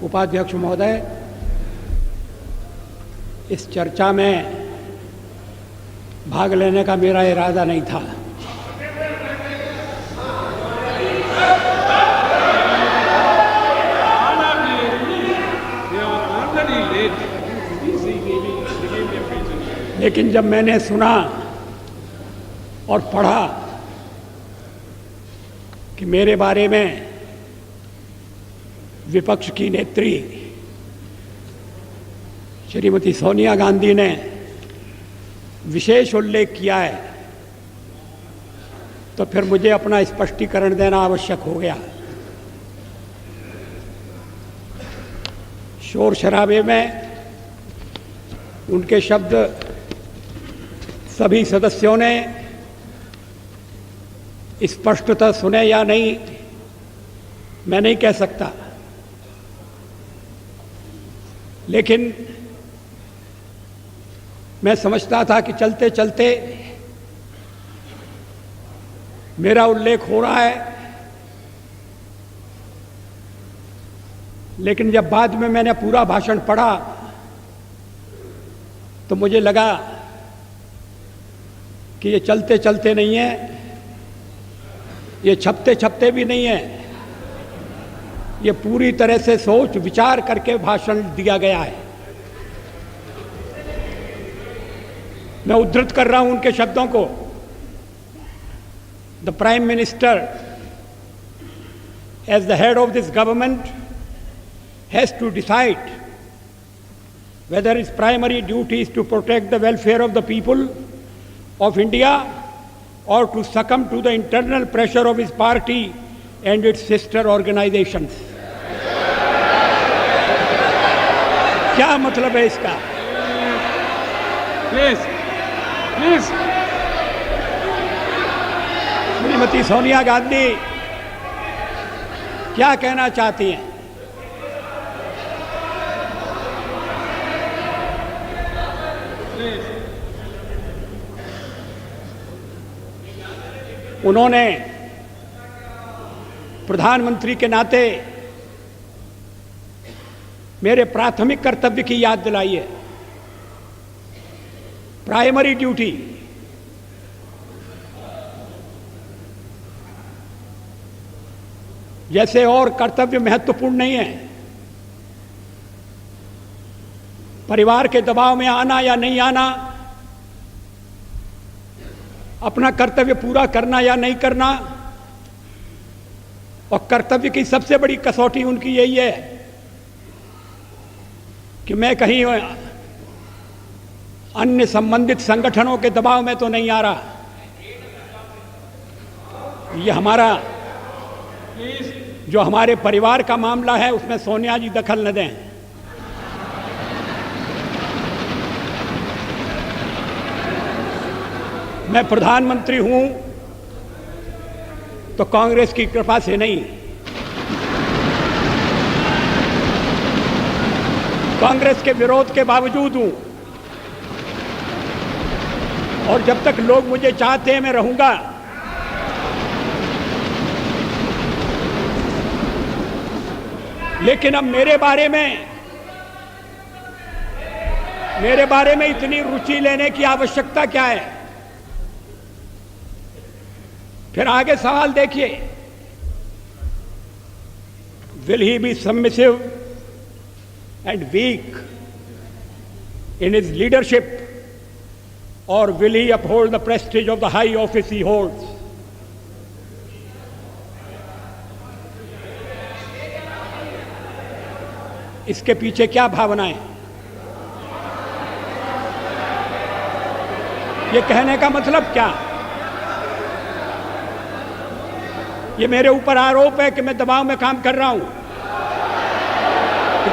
उपाध्यक्ष महोदय, इस चर्चा में भाग लेने का मेरा इरादा नहीं था। लेकिन जब मैंने सुना और पढ़ा कि मेरे बारे में विपक्ष की नेत्री श्रीमती सोनिया गांधी ने विशेष उल्लेख किया है, तो फिर मुझे अपना स्पष्टीकरण देना आवश्यक हो गया। शोर शराबे में उनके शब्द सभी सदस्यों ने स्पष्टतः सुने या नहीं, मैं नहीं कह सकता, लेकिन मैं समझता था कि चलते चलते मेरा उल्लेख हो रहा है। लेकिन जब बाद में मैंने पूरा भाषण पढ़ा तो मुझे लगा कि ये चलते चलते नहीं है, ये छपते छपते भी नहीं है, ये पूरी तरह से सोच विचार करके भाषण दिया गया है। मैं उद्धृत कर रहा हूं उनके शब्दों को। The prime minister as the head of this government has to decide whether its primary duty is to protect the welfare of the people of India or to succumb to the internal pressure of his party and its sister organizations. क्या मतलब है इसका? Please. Shrimati Sonia Gandhi क्या कहना चाहती हैं? उन्होंने प्रधानमंत्री के नाते मेरे प्राथमिक कर्तव्य की याद दिलाई है। प्राइमरी ड्यूटी, जैसे और कर्तव्य महत्वपूर्ण नहीं है, परिवार के दबाव में आना या नहीं आना, अपना कर्तव्य पूरा करना या नहीं करना, और कर्तव्य की सबसे बड़ी कसौटी उनकी यही है कि मैं कहीं अन्य संबंधित संगठनों के दबाव में तो नहीं आ रहा। ये हमारा जो हमारे परिवार का मामला है उसमें सोनिया जी दखल न दें। मैं प्रधानमंत्री हूं तो कांग्रेस की कृपा से नहीं, कांग्रेस के विरोध के बावजूद हूं, और जब तक लोग मुझे चाहते हैं मैं रहूंगा। लेकिन अब मेरे बारे में इतनी रुचि लेने की आवश्यकता क्या है? फिर आगे सवाल देखिए, will he be submissive and weak in his leadership, or will he uphold the prestige of the high office he holds? इसके पीछे क्या भावनाएं? ये कहने का मतलब क्या? ये मेरे ऊपर आरोप है कि मैं दबाव में काम कर रहा हूं,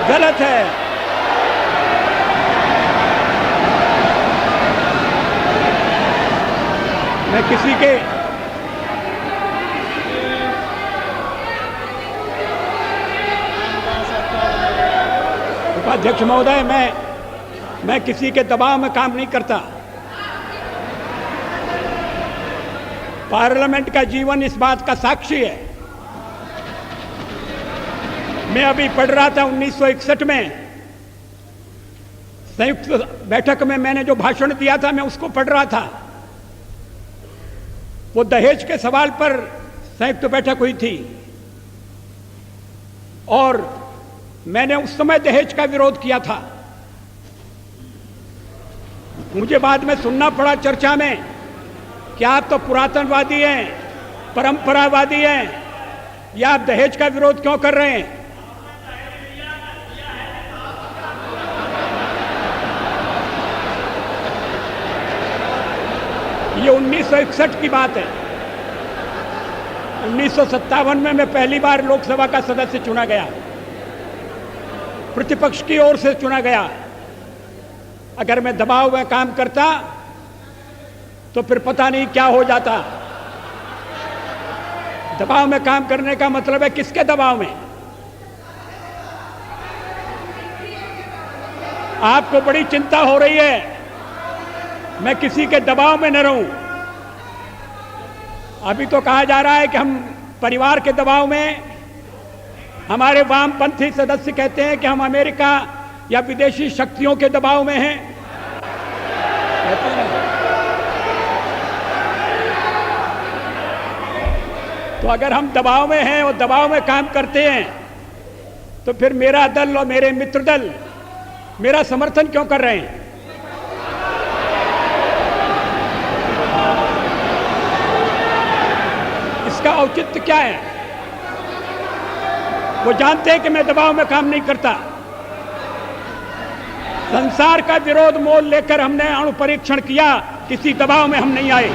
गलत है। मैं किसी के उपाध्यक्ष महोदय, मैं किसी के दबाव में काम नहीं करता। पार्लियामेंट का जीवन इस बात का साक्षी है। मैं अभी पढ़ रहा था 1961 में संयुक्त बैठक में मैंने जो भाषण दिया था, मैं उसको पढ़ रहा था। वो दहेज के सवाल पर संयुक्त बैठक हुई थी और मैंने उस समय दहेज का विरोध किया था। मुझे बाद में सुनना पड़ा चर्चा में कि आप तो पुरातनवादी हैं, परंपरावादी हैं, या आप दहेज का विरोध क्यों कर रहे हैं? ये 1961 की बात है। 1957 में मैं पहली बार लोकसभा का सदस्य चुना गया, प्रतिपक्ष की ओर से चुना गया। अगर मैं दबाव में काम करता तो फिर पता नहीं क्या हो जाता। दबाव में काम करने का मतलब है किसके दबाव में? आपको बड़ी चिंता हो रही है मैं किसी के दबाव में न रहूं। अभी तो कहा जा रहा है कि हम परिवार के दबाव में, हमारे वामपंथी सदस्य कहते हैं कि हम अमेरिका या विदेशी शक्तियों के दबाव में हैं। कहते हैं। तो अगर हम दबाव में हैं और दबाव में काम करते हैं तो फिर मेरा दल और मेरे मित्र दल मेरा समर्थन क्यों कर रहे हैं? इसका औचित्य क्या है? वो जानते हैं कि मैं दबाव में काम नहीं करता। संसार का विरोध मोल लेकर हमने अणु परीक्षण किया, किसी दबाव में हम नहीं आए।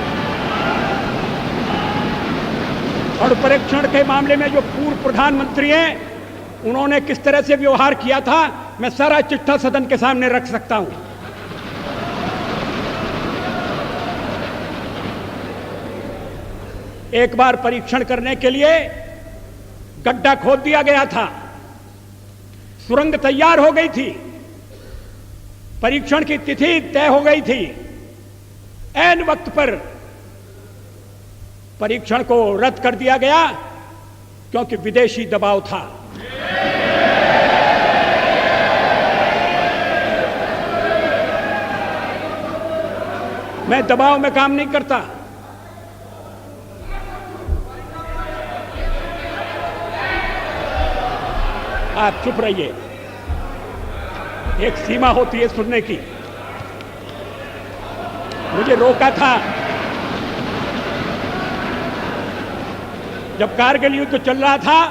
अणु परीक्षण के मामले में जो पूर्व प्रधानमंत्री हैं उन्होंने किस तरह से व्यवहार किया था, मैं सारा चिट्ठा सदन के सामने रख सकता हूं। एक बार परीक्षण करने के लिए गड्ढा खोद दिया गया था, सुरंग तैयार हो गई थी, परीक्षण की तिथि तय हो गई थी। ऐन वक्त पर परीक्षण को रद्द कर दिया गया क्योंकि विदेशी दबाव था। मैं दबाव में काम नहीं करता। आप चुप रहिए, एक सीमा होती है सुनने की। मुझे रोका था जब कारगिल युद्ध चल रहा था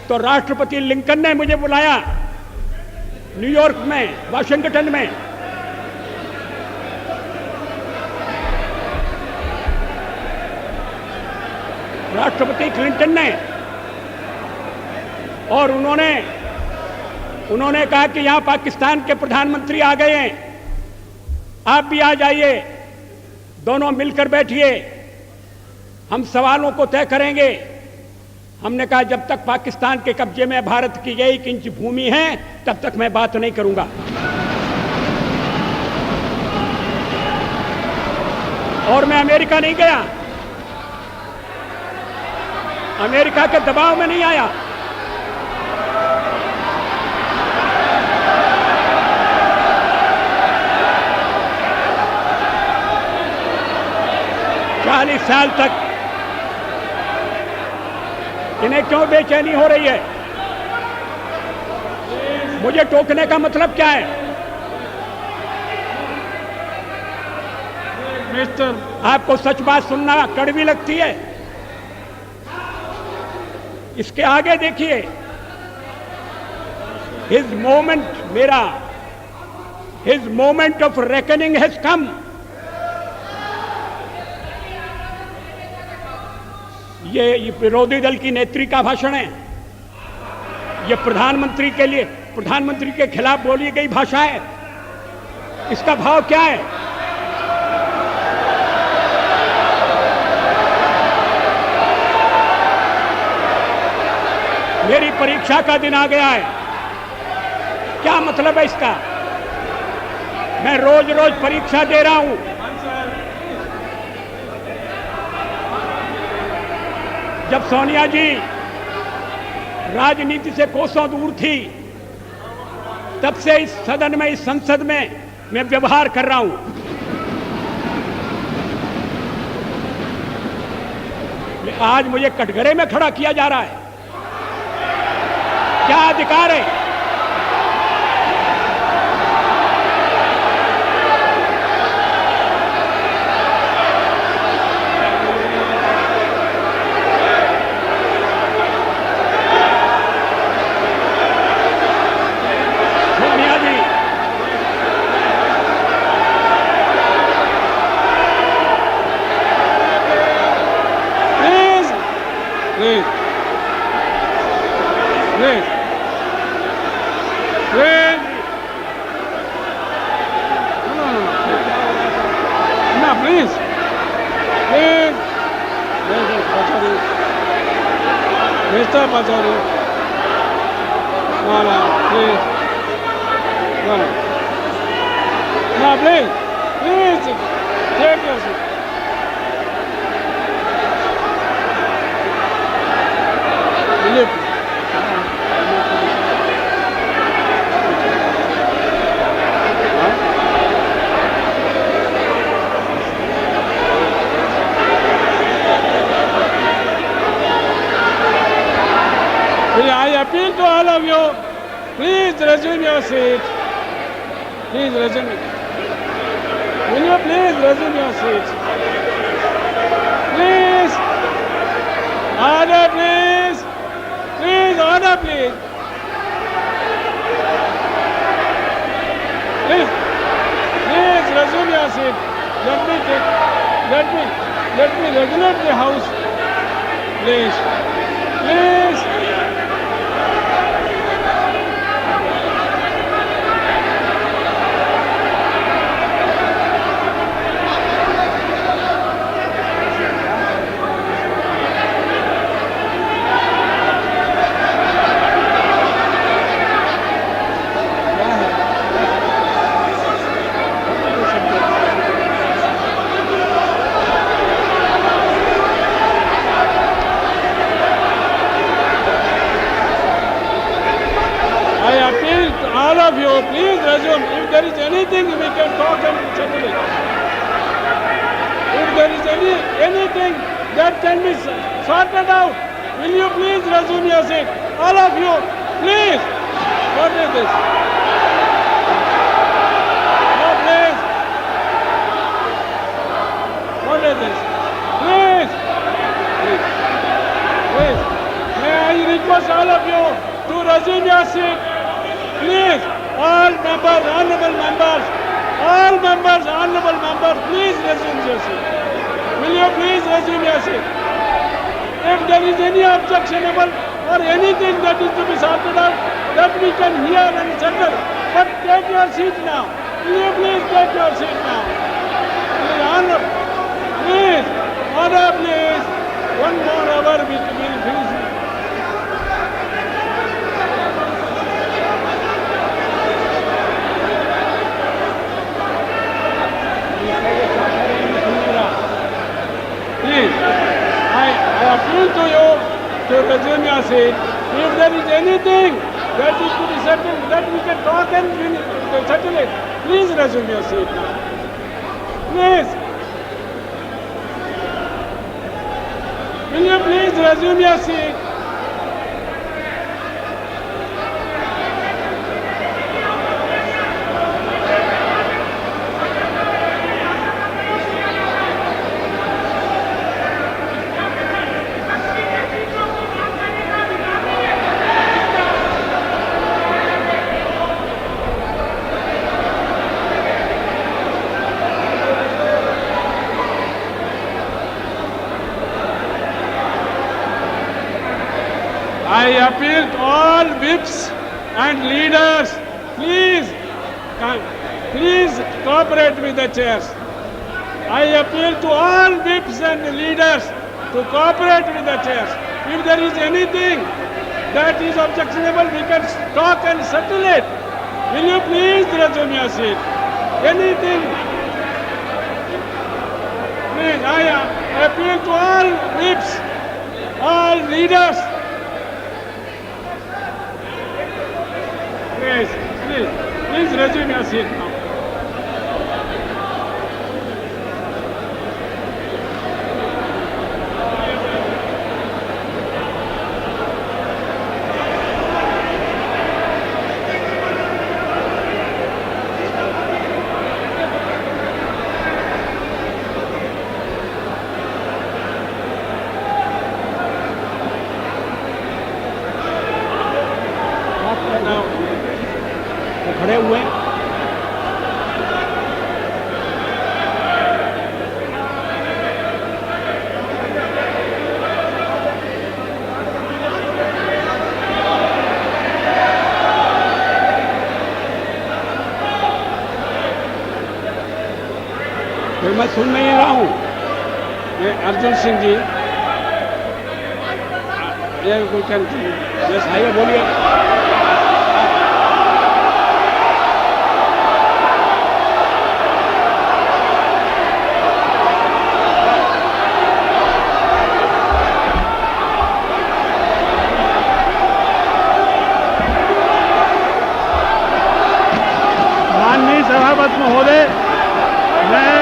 तो राष्ट्रपति लिंकन ने मुझे बुलाया न्यूयॉर्क में, वाशिंगटन में। राष्ट्रपति क्लिंटन ने, और उन्होंने कहा कि यहां पाकिस्तान के प्रधानमंत्री आ गए हैं, आप भी आ जाइए, दोनों मिलकर बैठिए, हम सवालों को तय करेंगे। हमने कहा जब तक पाकिस्तान के कब्जे में भारत की 1 इंच भूमि है तब तक मैं बात नहीं करूंगा। और मैं अमेरिका नहीं गया, अमेरिका के दबाव में नहीं आया। चालीस साल तक इन्हें क्यों बेचैनी हो रही है? मुझे टोकने का मतलब क्या है? मिस्टर, आपको सच बात सुनना कड़वी लगती है? इसके आगे देखिए, his moment of reckoning has come. ये विरोधी दल की नेत्री का भाषण है, ये प्रधानमंत्री के लिए, प्रधानमंत्री के खिलाफ बोली गई भाषा है। इसका भाव क्या है? मेरी परीक्षा का दिन आ गया है, क्या मतलब है इसका? मैं रोज रोज परीक्षा दे रहा हूं। जब सोनिया जी राजनीति से कोसों दूर थी, तब से इस सदन में, इस संसद में मैं व्यवहार कर रहा हूं। आज मुझे कटघरे में खड़ा किया जा रहा है, क्या अधिकार है? सोनिया जी, Please, please, please, please. No, please, please. Mr. Pachauri. Mr. Pachauri. No, please. No. No, please. Please, take your seat. Will you? I appeal to all of you, please resume your seat. Please resume. Will you please resume your seat? Please. Order, please. Please, order, please. Please. Please resume your seat. Let me regulate the house. Please. Please. I appeal to all of you, please resume. If there is anything, we can talk and settle it. If there is anything that can be sorted out, will you please resume your seat? All of you, please. What is this? No, please. What is this? Please. Please. Please. May I request all of you to resume your seat? Please, all members, honorable members, please resume your seat. Will you please resume your seat? If there is any objectionable or anything that is to be sorted out, that we can hear and settle. But take your seat now. Will you please take your seat now? Please, honor. Please, order, please. One more hour we will finish. Please, I appeal to you to resume your seat. If there is anything that is to be settled, that we can talk and settle it, please resume your seat now. Please. Will you please resume your seat? I appeal to all whips and leaders, please cooperate with the chairs. I appeal to all whips and leaders to cooperate with the chairs. If there is anything that is objectionable, we can talk and settle it. Will you please resume your seat? Anything? Please, I appeal to all whips, all leaders, Please resume your seat now. वो खड़े हुए हैं। फिर मैं सुन नहीं रहा हूँ। ये अर्जुन सिंह जी, ये कोई आइए बोलिए। माननीय सभापति महोदय, मैं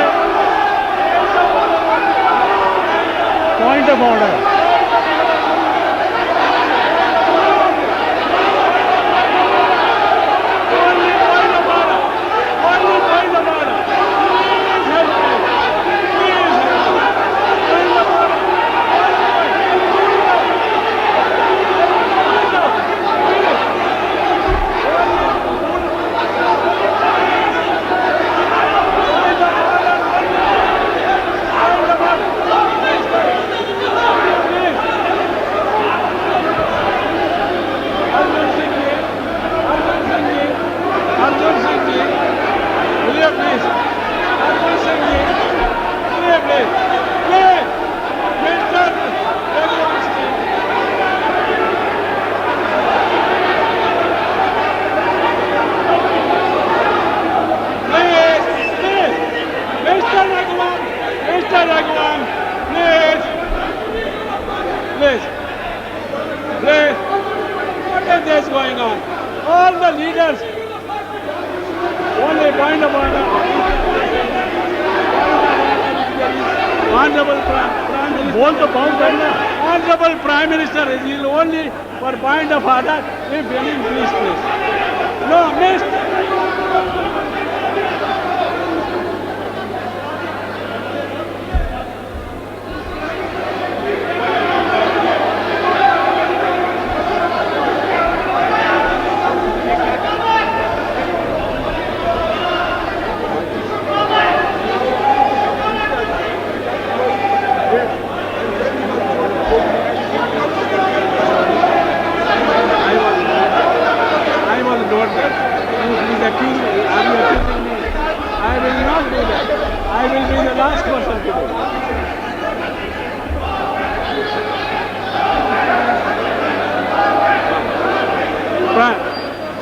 point of order Please, what is this going on? All the leaders, only point of order. Honorable Prime Minister. बोल तो पाऊँ करना. Honorable Prime Minister is only for point of order. If any, please. No, Mr. I will be the last person to do.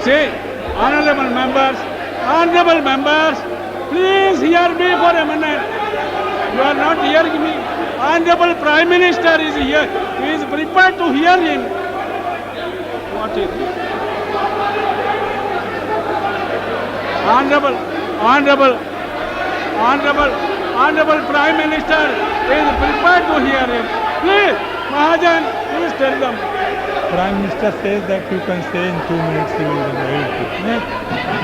See, honorable members, please hear me for a minute. You are not hearing me. Honorable Prime Minister is here. He is prepared to hear him. What is this? Honorable Prime Minister is prepared to hear him. Please, Mahajan, please tell them. Prime Minister says that you can say in 2 minutes he will wait.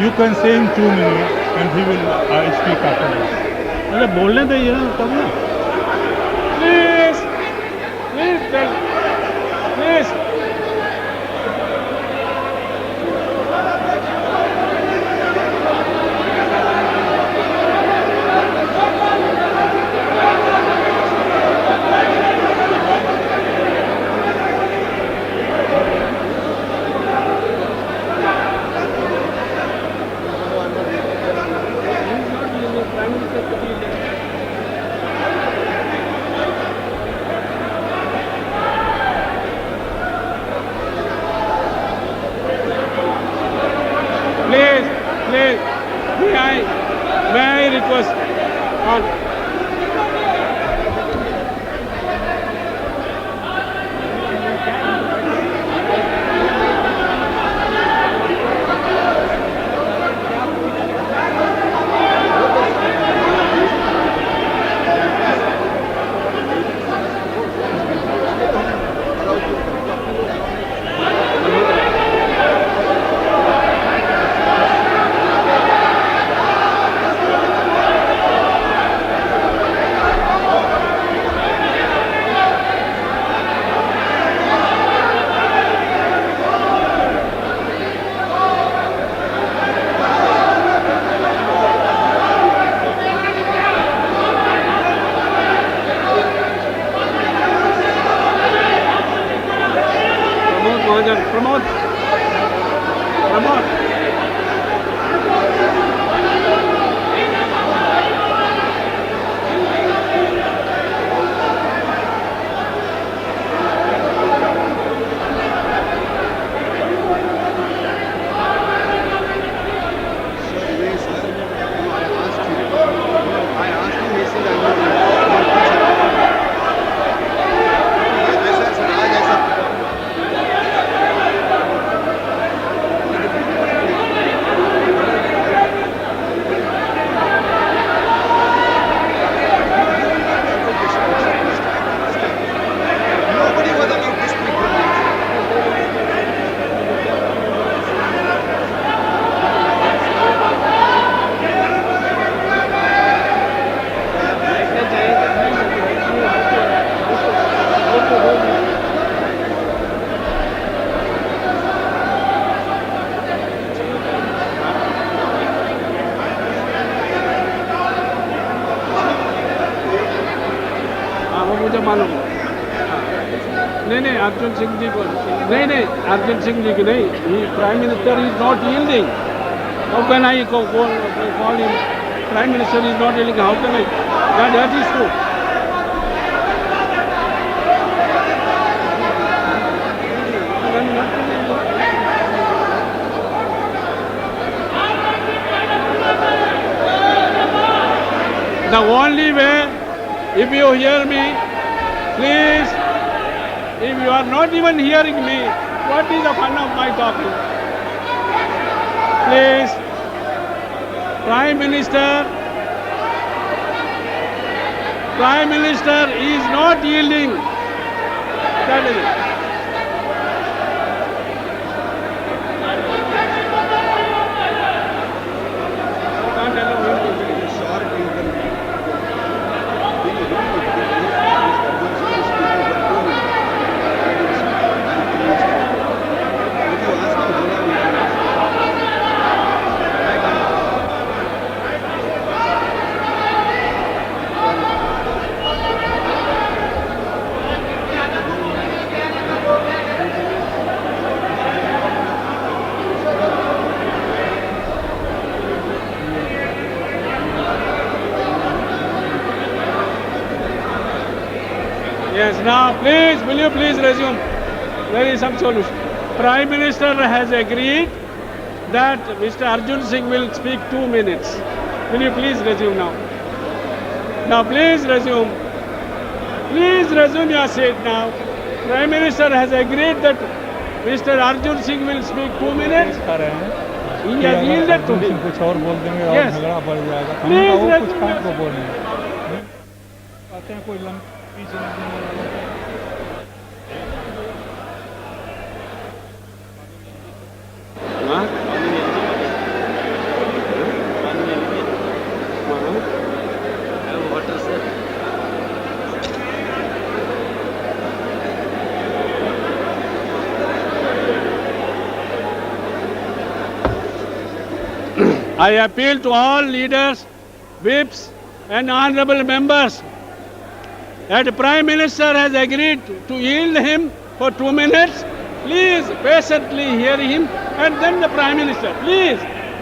You can say in 2 minutes and he will speak after that. अरे बोलने दीजिए ना तब ना. Please tell. Please. Please, may I request on Come on. मुझे मालूम है। नहीं अर्जुन सिंह जी को नहीं अर्जुन सिंह जी की नहीं, prime minister is not yielding. How can I call him? Prime Minister is not yielding. How can I? That is true. The only way, if you hear me, please, if you are not even hearing me, what is the fun of my talking? Please, Prime Minister is not yielding. That is it. Yes, now please, will you please resume? There is some solution. Prime Minister has agreed that Mr. Arjun Singh will speak 2 minutes. Will you please resume now? Now please resume. Please resume your seat now. Prime Minister has agreed that Mr. Arjun Singh will speak 2 minutes. He has yielded to me. कुछ और बोल देंगे और Yes. झगड़ा बढ़ जाएगा। हम Please वो कुछ resume काम your को बोल रहे हैं। कहते हैं कोई पीछे I appeal to all leaders, whips and honorable members that the Prime Minister has agreed to yield him for 2 minutes. Please patiently hear him and then the Prime Minister. Please.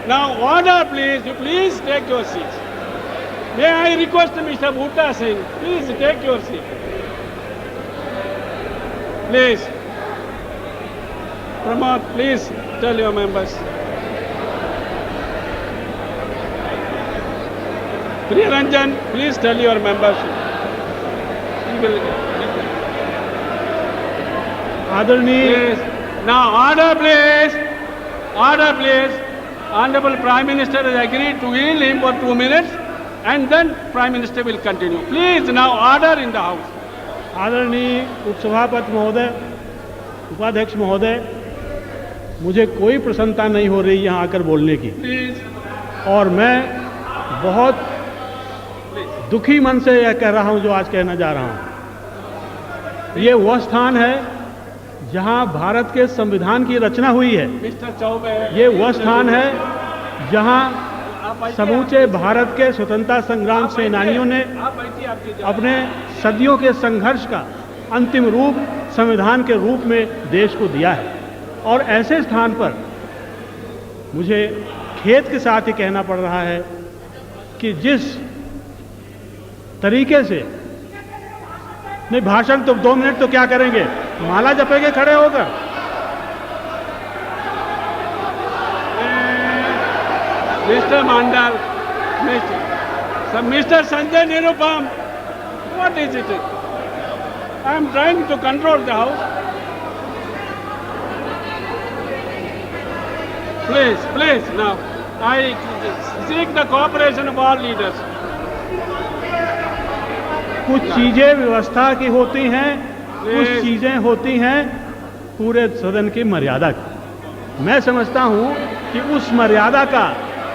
Now order please. You please take your seats. May I request Mr. Bhutta Singh, please take your seat. Please. Pramod, please tell your members. Priyaranjan, please tell your members. आदरणीय Now order please. Order please. Honorable Prime Minister has agreed to yield him for 2 minutes and then Prime Minister will continue. Please now order in the house. आदरणीय उपसभापति महोदय, उपाध्यक्ष महोदय, मुझे कोई प्रसन्नता नहीं हो रही यहाँ आकर बोलने की Please. और मैं बहुत दुखी मन से यह कह रहा हूँ जो आज कहना जा रहा हूँ। ये वह स्थान है जहाँ भारत के संविधान की रचना हुई है। Mr. Chaubey. ये वह स्थान है जहाँ समूचे भारत के स्वतंत्रता संग्राम सेनानियों ने अपने सदियों के संघर्ष का अंतिम रूप संविधान के रूप में देश को दिया है। और ऐसे स्थान पर मुझे खेद के साथ ही कहना पड़ रहा है कि जिस तरीके से, नहीं भाषण तो 2 मिनट तो क्या करेंगे, माला जपेंगे खड़े होकर। Mr. Mandal, Mr. Sanjay Nirupam, what is it? I am trying to control the house. Please, now, I seek the cooperation of all leaders. कुछ चीजें व्यवस्था की होती हैं, कुछ चीजें होती हैं पूरे सदन की मर्यादा की। मैं समझता हूं कि उस मर्यादा का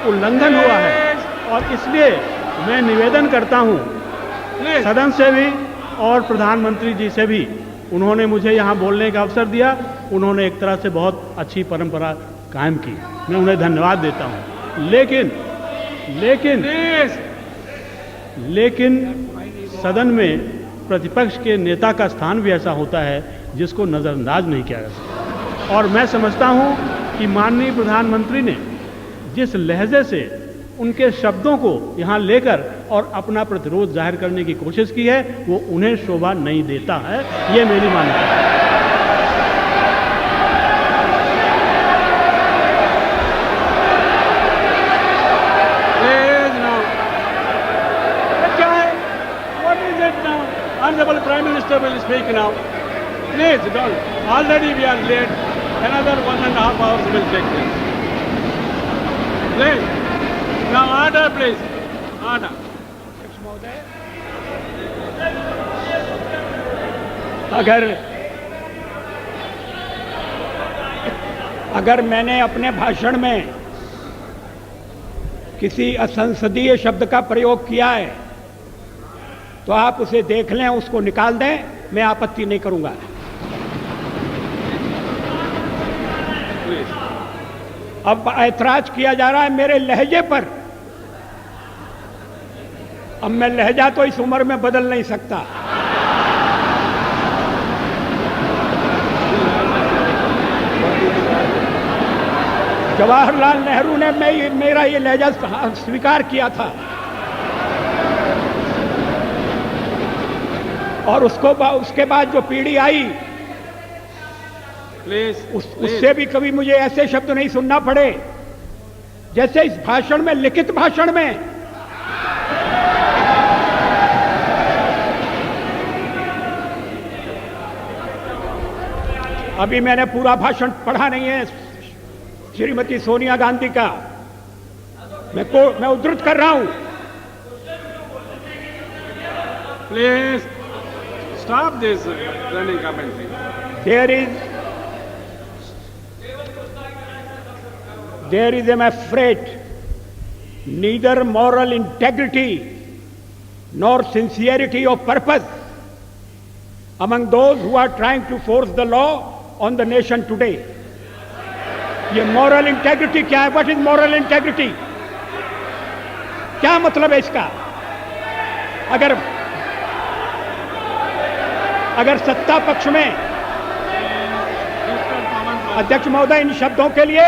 उल्लंघन हुआ है और इसलिए मैं निवेदन करता हूं सदन से भी और प्रधानमंत्री जी से भी। उन्होंने मुझे यहां बोलने का अवसर दिया, उन्होंने एक तरह से बहुत अच्छी परंपरा कायम की, मैं उन्हें धन्यवाद देता हूं। लेकिन सदन में प्रतिपक्ष के नेता का स्थान भी ऐसा होता है जिसको नज़रअंदाज नहीं किया जा सकता। और मैं समझता हूं कि माननीय प्रधानमंत्री ने जिस लहजे से उनके शब्दों को यहां लेकर और अपना प्रतिरोध जाहिर करने की कोशिश की है, वो उन्हें शोभा नहीं देता है, ये मेरी मान्यता है। Honorable Prime Minister will speak now. Please don't. Already we are late. Another 1.5 hours will take place. Please. Now order, please. Order. अगर मैंने अपने भाषण में किसी असंसदीय शब्द का प्रयोग किया है तो आप उसे देख लें, उसको निकाल दें, मैं आपत्ति नहीं करूंगा। अब ऐतराज किया जा रहा है मेरे लहजे पर। अब मैं लहजा तो इस उम्र में बदल नहीं सकता। जवाहरलाल नेहरू ने मेरा ये लहजा स्वीकार किया था और उसके बाद जो पीढ़ी आई उससे भी कभी मुझे ऐसे शब्द नहीं सुनना पड़े जैसे इस भाषण में, लिखित भाषण में। अभी मैंने पूरा भाषण पढ़ा नहीं है श्रीमती सोनिया गांधी का, मैं उद्धृत कर रहा हूं। Please stop this running commentary. There is, I'm afraid, neither moral integrity nor sincerity of purpose among those who are trying to force the law on the nation today. ये moral integrity क्या है? What is moral integrity? क्या मतलब है इसका? अगर सत्ता पक्ष में अध्यक्ष महोदय, इन शब्दों के लिए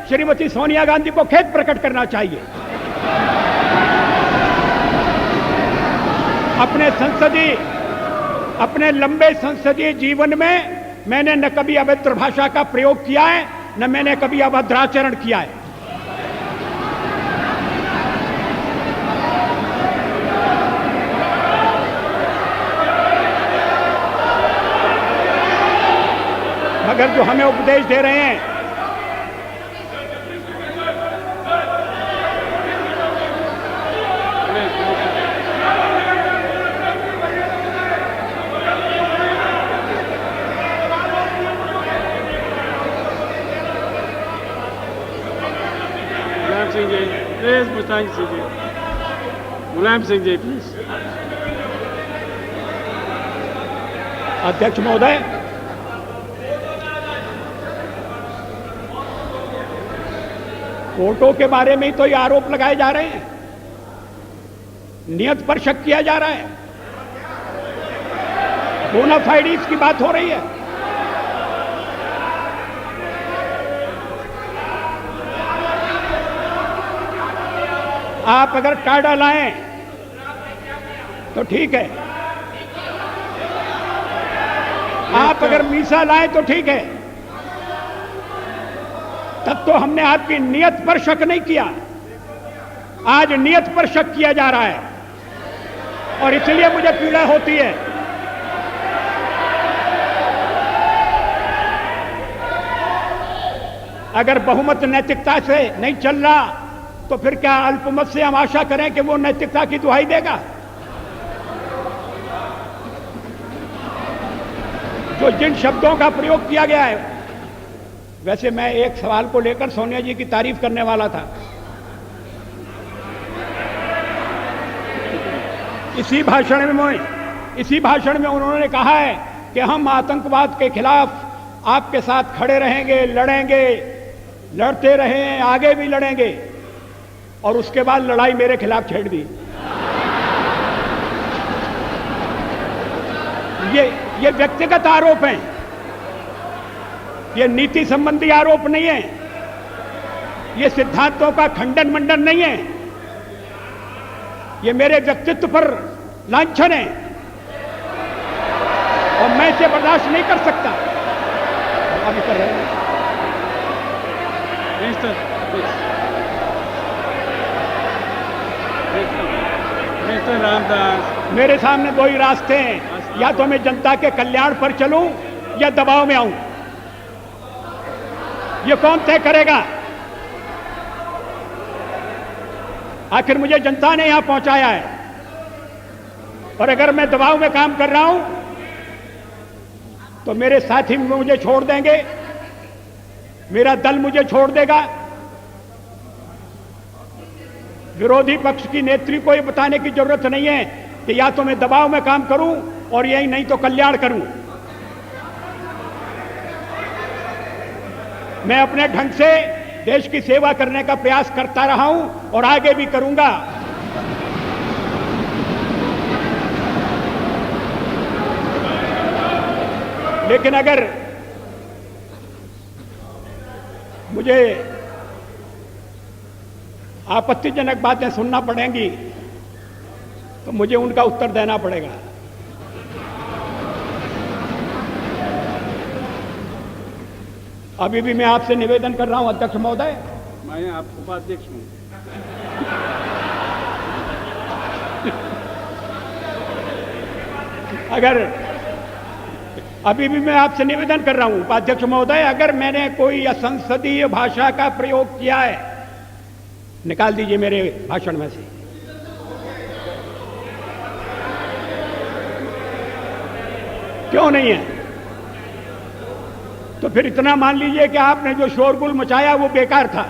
श्रीमती सोनिया गांधी को खेद प्रकट करना चाहिए। अपने लंबे संसदीय जीवन में मैंने न कभी अभद्र भाषा का प्रयोग किया है, न मैंने कभी अभद्राचरण किया है। मगर जो हमें उपदेश दे रहे हैं, मुलायम सिंह जी, प्लीज। मुलायम सिंह जी, प्लीज। अध्यक्ष महोदय, फोटो के बारे में ही तो ये आरोप लगाए जा रहे हैं, नियत पर शक किया जा रहा है, बोनाफाइड्स की बात हो रही है। आप अगर टाडा लाएं तो ठीक है, आप अगर मीसा लाएं तो ठीक है, तब तो हमने आपकी नियत पर शक नहीं किया। आज नियत पर शक किया जा रहा है और इसलिए मुझे पीड़ा होती है। अगर बहुमत नैतिकता से नहीं चल रहा तो फिर क्या अल्पमत से हम आशा करें कि वो नैतिकता की दुहाई देगा? जो जिन शब्दों का प्रयोग किया गया है, वैसे मैं एक सवाल को लेकर सोनिया जी की तारीफ करने वाला था। इसी भाषण में उन्होंने कहा है कि हम आतंकवाद के खिलाफ आपके साथ खड़े रहेंगे, लड़ेंगे, लड़ते रहे, आगे भी लड़ेंगे, और उसके बाद लड़ाई मेरे खिलाफ छेड़ दी। ये व्यक्तिगत आरोप हैं, ये नीति संबंधी आरोप नहीं है, ये सिद्धांतों का खंडन मंडन नहीं है, ये मेरे व्यक्तित्व पर लांछन है और मैं इसे बर्दाश्त नहीं कर सकता। अभी कर रहे हैं मिस्टर रामदास, मेरे सामने दो ही रास्ते हैं, या तो मैं जनता के कल्याण पर चलूं या दबाव में आऊं। ये कौन तय करेगा? आखिर मुझे जनता ने यहां पहुंचाया है, और अगर मैं दबाव में काम कर रहा हूं तो मेरे साथी मुझे छोड़ देंगे, मेरा दल मुझे छोड़ देगा। विरोधी पक्ष की नेत्री को यह बताने की जरूरत नहीं है कि या तो मैं दबाव में काम करूं और यही नहीं तो कल्याण करूं। मैं अपने ढंग से देश की सेवा करने का प्रयास करता रहा हूं और आगे भी करूंगा। लेकिन अगर मुझे आपत्तिजनक बातें सुनना पड़ेंगी तो मुझे उनका उत्तर देना पड़ेगा। अभी भी मैं आपसे निवेदन कर रहा हूं अध्यक्ष महोदय, मैं आप उपाध्यक्ष हूं। अगर अभी भी मैं आपसे निवेदन कर रहा हूं उपाध्यक्ष महोदय, अगर मैंने कोई असंसदीय भाषा का प्रयोग किया है, निकाल दीजिए मेरे भाषण में से। क्यों नहीं है? तो फिर इतना मान लीजिए कि आपने जो शोरगुल मचाया वो बेकार था।